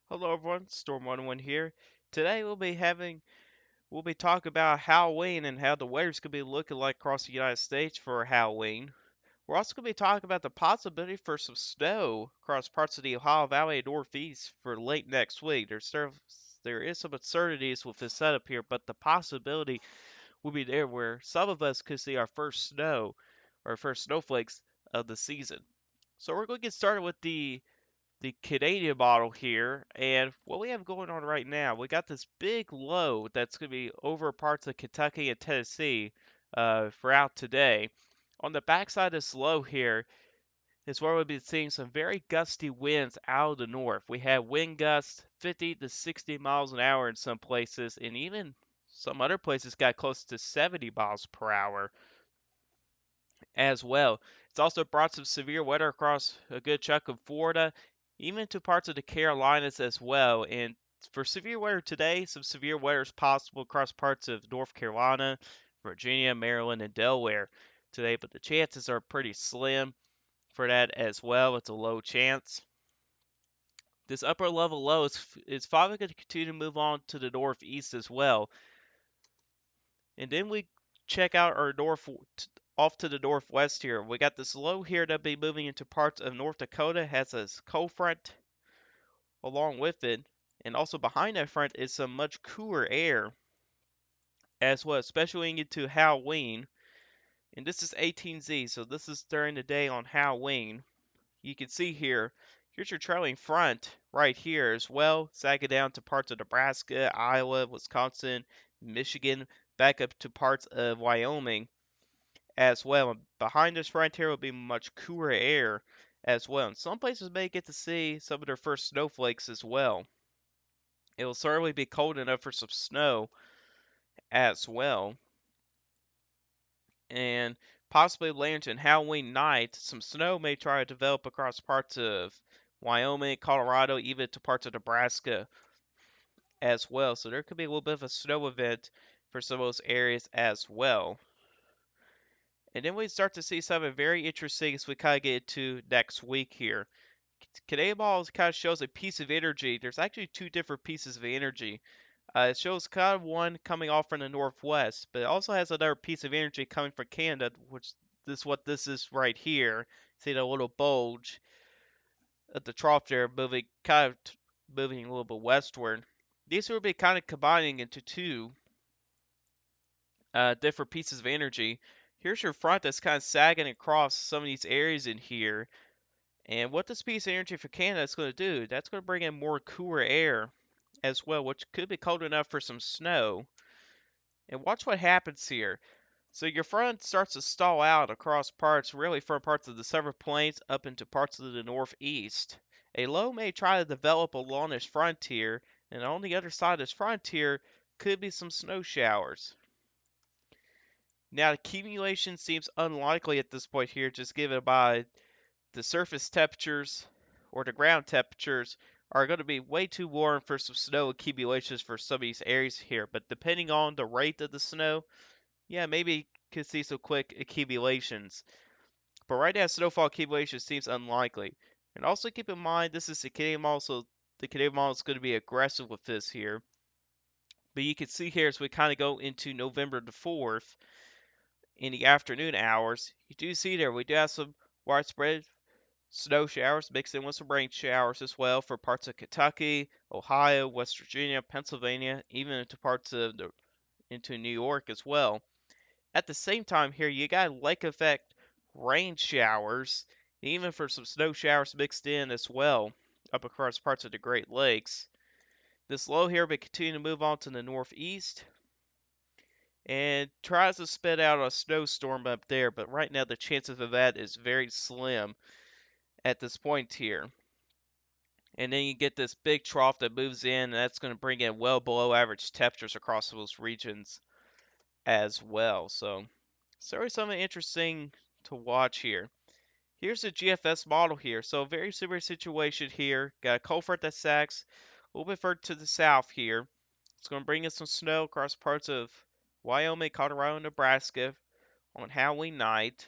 Hello everyone, Storm 101 here. Today we'll be talking about Halloween and how the weather's gonna be looking like across the United States for Halloween. We're also gonna be talking about the possibility for some snow across parts of the Ohio Valley and Northeast for late next week. There is some uncertainties with this setup here, but the possibility will be there where some of us could see our first snow or first snowflakes of the season. So we're going to get started with the Canadian model here, and what we have going on right now, we got this big low that's going to be over parts of Kentucky and Tennessee throughout today. On the backside of this low here is where we'll be seeing some very gusty winds out of the north. We have wind gusts 50 to 60 miles an hour in some places, and even some other places got close to 70 miles per hour as well. It's also brought some severe weather across a good chunk of Florida, even to parts of the Carolinas as well. And for severe weather today, some severe weather is possible across parts of North Carolina, Virginia, Maryland, and Delaware today, but the chances are pretty slim for that as well. It's a low chance. This upper level low is probably going to continue to move on to the northeast as well. And then we check out our off to the northwest here. We got this low here that'll be moving into parts of North Dakota, has a cold front along with it. And also behind that front is some much cooler air as well, especially into Halloween. And this is 18Z, so this is during the day on Halloween. You can see here's your trailing front right here as well, sagging down to parts of Nebraska, Iowa, Wisconsin, Michigan, back up to parts of Wyoming as well. And behind this front here will be much cooler air as well. And some places may get to see some of their first snowflakes as well. It will certainly be cold enough for some snow as well. And possibly later in Halloween night, some snow may try to develop across parts of Wyoming, Colorado, even to parts of Nebraska as well. So there could be a little bit of a snow event for some of those areas as well. And then we start to see something very interesting as we kind of get into next week here. Canadian Ball kind of shows a piece of energy. There's actually two different pieces of energy. It shows kind of one coming off from the northwest, but it also has another piece of energy coming from Canada, which this what this is right here. See the little bulge at the trough there, moving a little bit westward. These will be kind of combining into two different pieces of energy. Here's your front that's kind of sagging across some of these areas in here. And what this piece of energy for Canada is going to do, that's going to bring in more cooler air as well, which could be cold enough for some snow. And watch what happens here. So your front starts to stall out across parts, really from parts of the Severn Plains up into parts of the northeast. A low may try to develop along this frontier, and on the other side of this frontier could be some snow showers. Now, accumulation seems unlikely at this point here, just given by the surface temperatures or the ground temperatures are going to be way too warm for some snow accumulations for some of these areas here. But depending on the rate of the snow, yeah, maybe could see some quick accumulations. But right now, snowfall accumulation seems unlikely. And also keep in mind, this is the Canadian model, so the Canadian model is going to be aggressive with this here. But you can see here as we kind of go into November the 4th in the afternoon hours, you do see there we do have some widespread snow showers mixed in with some rain showers as well for parts of Kentucky, Ohio, West Virginia, Pennsylvania, even into New York as well. At the same time here, you got lake effect rain showers, even for some snow showers mixed in as well up across parts of the Great Lakes. This low here will continue to move on to the northeast and tries to spit out a snowstorm up there, but right now the chances of that is very slim at this point here. And then you get this big trough that moves in, and that's going to bring in well below average temperatures across those regions as well. So, certainly something interesting to watch here. Here's the GFS model here. So, very similar situation here. Got a cold front that sags a little bit further to the south here. It's going to bring in some snow across parts of Wyoming, Colorado, and Nebraska on Halloween night.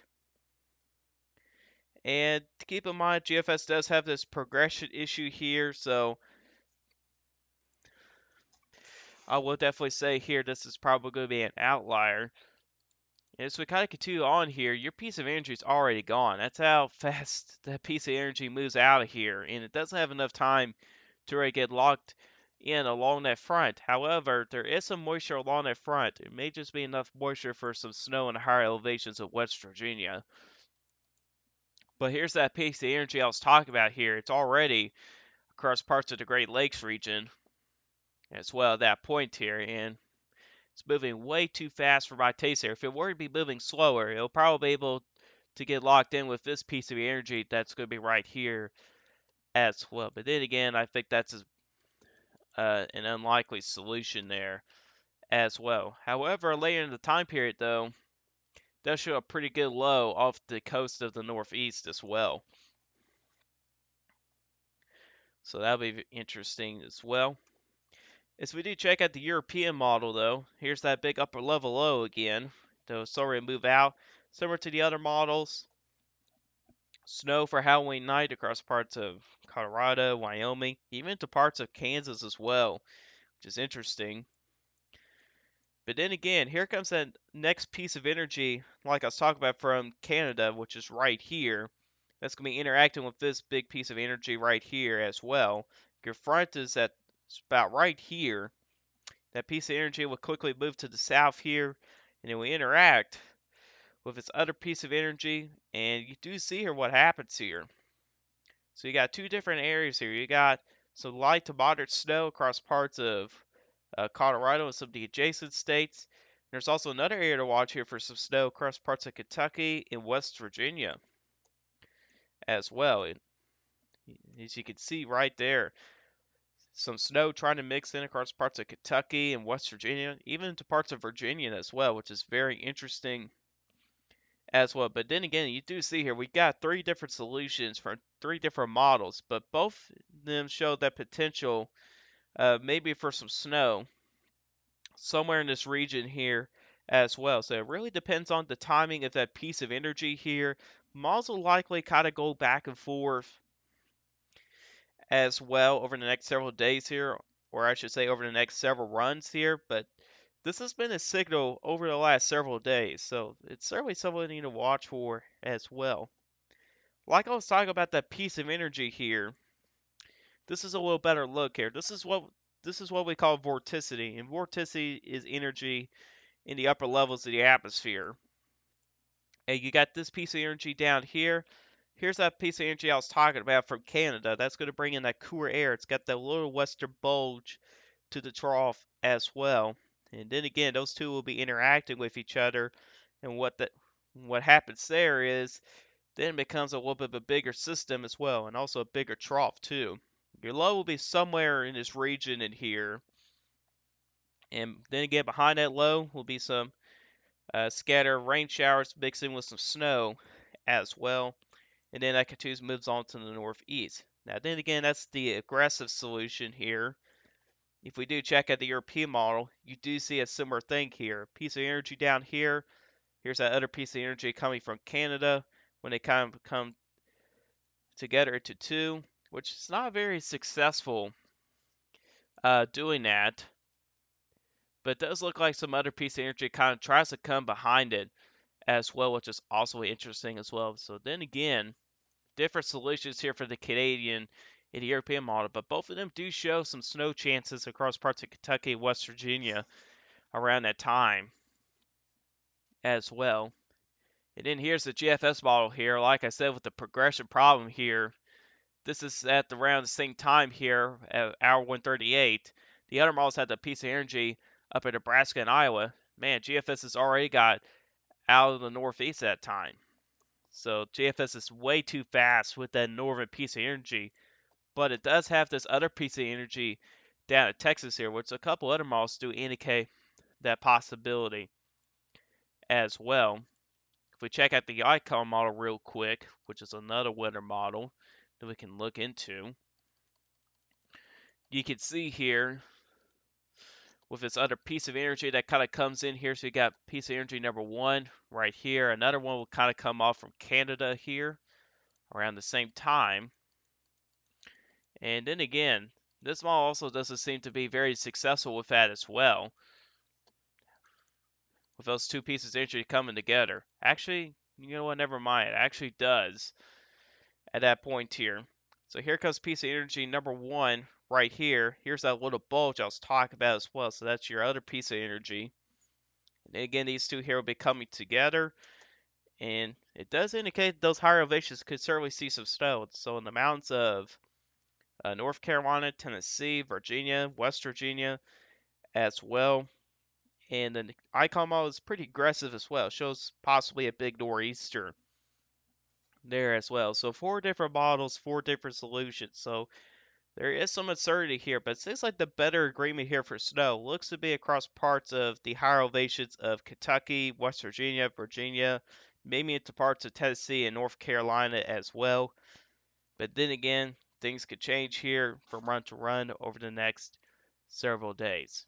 And to keep in mind, GFS does have this progression issue here, so I will definitely say here this is probably going to be an outlier. And as we kind of continue on here, your piece of energy is already gone. That's how fast that piece of energy moves out of here, and it doesn't have enough time to really get locked in along that front. However, there is some moisture along that front. It may just be enough moisture for some snow in the higher elevations of West Virginia. But here's that piece of energy I was talking about here. It's already across parts of the Great Lakes region as well at that point here, and it's moving way too fast for my taste here. If it were to be moving slower, it'll probably be able to get locked in with this piece of energy that's going to be right here as well. But then again, I think that's an unlikely solution there as well. However, later in the time period, though, does show a pretty good low off the coast of the Northeast as well. So that'll be interesting as well. As we do check out the European model, though, here's that big upper level low again. Though sorry to move out. Similar to the other models, snow for Halloween night across parts of Colorado, Wyoming, even to parts of Kansas as well, which is interesting. But then again, here comes that next piece of energy, like I was talking about from Canada, which is right here. That's going to be interacting with this big piece of energy right here as well. Your front is at about right here. That piece of energy will quickly move to the south here, and it will interact with its other piece of energy, and you do see here what happens here. So you got two different areas here. You got some light to moderate snow across parts of Colorado and some of the adjacent states. There's also another area to watch here for some snow across parts of Kentucky and West Virginia as well. And as you can see right there, some snow trying to mix in across parts of Kentucky and West Virginia, even to parts of Virginia as well, which is very interesting as well. But then again, you do see here we got three different solutions for three different models, but both of them show that potential maybe for some snow somewhere in this region here as well. So it really depends on the timing of that piece of energy here. Models will likely kind of go back and forth as well over the next several days here, or I should say over the next several runs here, but this has been a signal over the last several days, so it's certainly something we need to watch for as well. Like I was talking about that piece of energy here, this is a little better look here. This is what we call vorticity, and vorticity is energy in the upper levels of the atmosphere. And you got this piece of energy down here. Here's that piece of energy I was talking about from Canada. That's going to bring in that cooler air. It's got that little western bulge to the trough as well. And then again, those two will be interacting with each other. And what happens there is then it becomes a little bit of a bigger system as well, and also a bigger trough too. Your low will be somewhere in this region in here. And then again, behind that low will be some scatter rain showers mixed in with some snow as well. And then that continues moves on to the northeast. Now, then again, that's the aggressive solution here. If we do check out the European model, you do see a similar thing here. Piece of energy down here. Here's that other piece of energy coming from Canada when they kind of come together into two, which is not very successful doing that. But it does look like some other piece of energy kind of tries to come behind it as well, which is also interesting as well. So then again, different solutions here for the Canadian and the European model, but both of them do show some snow chances across parts of Kentucky and West Virginia around that time as well. And then here's the GFS model here. Like I said, with the progression problem here, this is at around the same time here at hour 138. The other models had the piece of energy up in Nebraska and Iowa. Man, GFS has already got out of the Northeast at that time. So GFS is way too fast with that northern piece of energy. But it does have this other piece of energy down in Texas here, which a couple other models do indicate that possibility as well. If we check out the icon model real quick, which is another winter model that we can look into, you can see here with this other piece of energy that kind of comes in here. So you got piece of energy number one right here. Another one will kind of come off from Canada here around the same time. And then again, This mall also doesn't seem to be very successful with that as well, with those two pieces of energy coming together. Actually, you know what? Never mind. It actually does at that point here. So here comes piece of energy number one right here. Here's that little bulge I was talking about as well. So that's your other piece of energy. And again, these two here will be coming together. And it does indicate those higher elevations could certainly see some snow. So in the mountains of North Carolina, Tennessee, Virginia, West Virginia as well. And the icon model is pretty aggressive as well. It shows possibly a big nor'easter there as well. So four different models, four different solutions. So there is some uncertainty here, but it seems like the better agreement here for snow looks to be across parts of the higher elevations of Kentucky, West Virginia, Virginia, maybe into parts of Tennessee and North Carolina as well. But then again, things could change here from run to run over the next several days.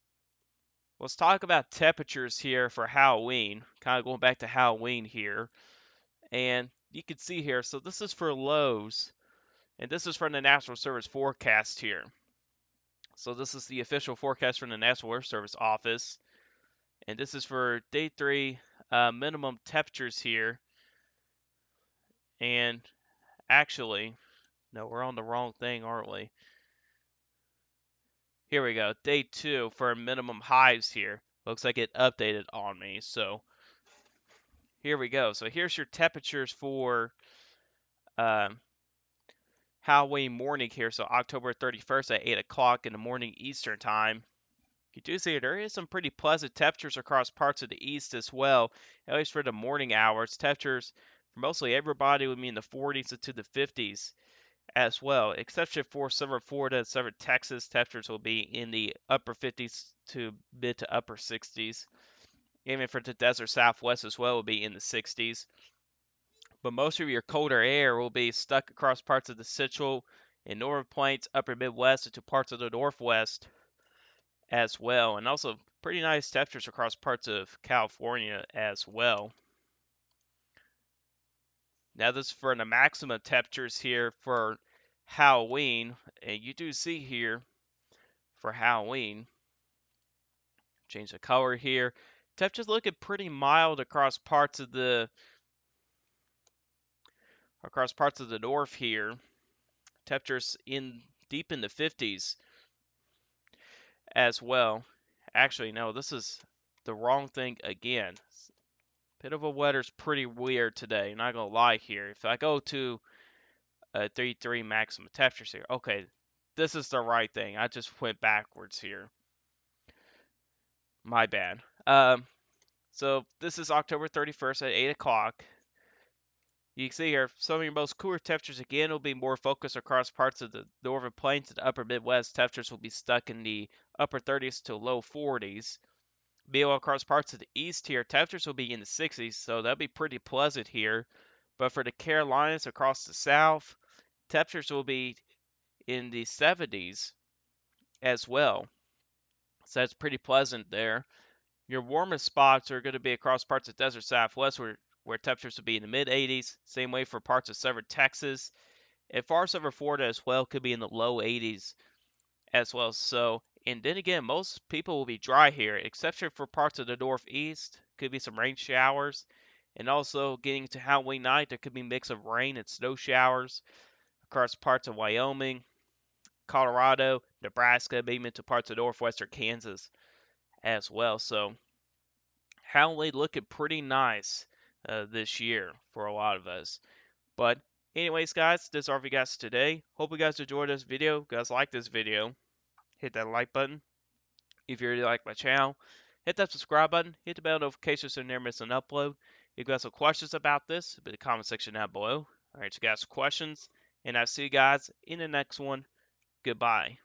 Let's talk about temperatures here for Halloween. Kind of going back to Halloween here. And you can see here, so this is for lows, and this is from the National Service forecast here. So this is the official forecast from the National Weather Service office. And this is for day 3 minimum temperatures here. And actually, no, we're on the wrong thing, aren't we? Here we go. Day 2 for minimum highs here. Looks like it updated on me. So here we go. So here's your temperatures for um, Halloween morning here. So October 31st at 8 o'clock in the morning Eastern time. You do see there is some pretty pleasant temperatures across parts of the east as well, at least for the morning hours. Temperatures for mostly everybody would be in the 40s into the 50s as well, except for southern Florida and southern Texas. Temperatures will be in the upper 50s to mid to upper 60s. Even for the desert southwest as well will be in the 60s. But most of your colder air will be stuck across parts of the central and northern plains, upper Midwest, into parts of the Northwest as well, and also pretty nice temperatures across parts of California as well. Now this is for the maximum temperatures here for Halloween, and you do see here for Halloween, change the color here. Temperatures looking pretty mild across parts of the north here. Temperatures in deep in the 50s as well. Actually, no, this is the wrong thing again. Bit of a weather's pretty weird today, not gonna lie here. If I go to 33 maximum temperatures here, okay, this is the right thing. I just went backwards here. My bad. So this is October 31st at 8 o'clock. You can see here, some of your most cooler temperatures again will be more focused across parts of the northern plains and the upper Midwest. Temperatures will be stuck in the upper 30s to low 40s. Meanwhile, across parts of the east here, temperatures will be in the 60s, so that'll be pretty pleasant here. But for the Carolinas across the south, temperatures will be in the 70s as well. So that's pretty pleasant there. Your warmest spots are going to be across parts of desert southwest where temperatures will be in the mid 80s. Same way for parts of southern Texas. And far southern Florida as well could be in the low 80s as well. So, and then again, most people will be dry here, except for parts of the northeast. Could be some rain showers. And also getting to Halloween night, there could be a mix of rain and snow showers across parts of Wyoming, Colorado, Nebraska, maybe into parts of northwestern Kansas as well. So Halloween looking pretty nice this year for a lot of us. But anyways, guys, this is our video guys today. Hope you guys enjoyed this video. If you guys like this video, hit that like button. If you really like my channel, hit that subscribe button. Hit the bell notification so you never miss an upload. If you guys have questions about this, put in the comment section down below. Alright, you guys questions. And I'll see you guys in the next one. Goodbye.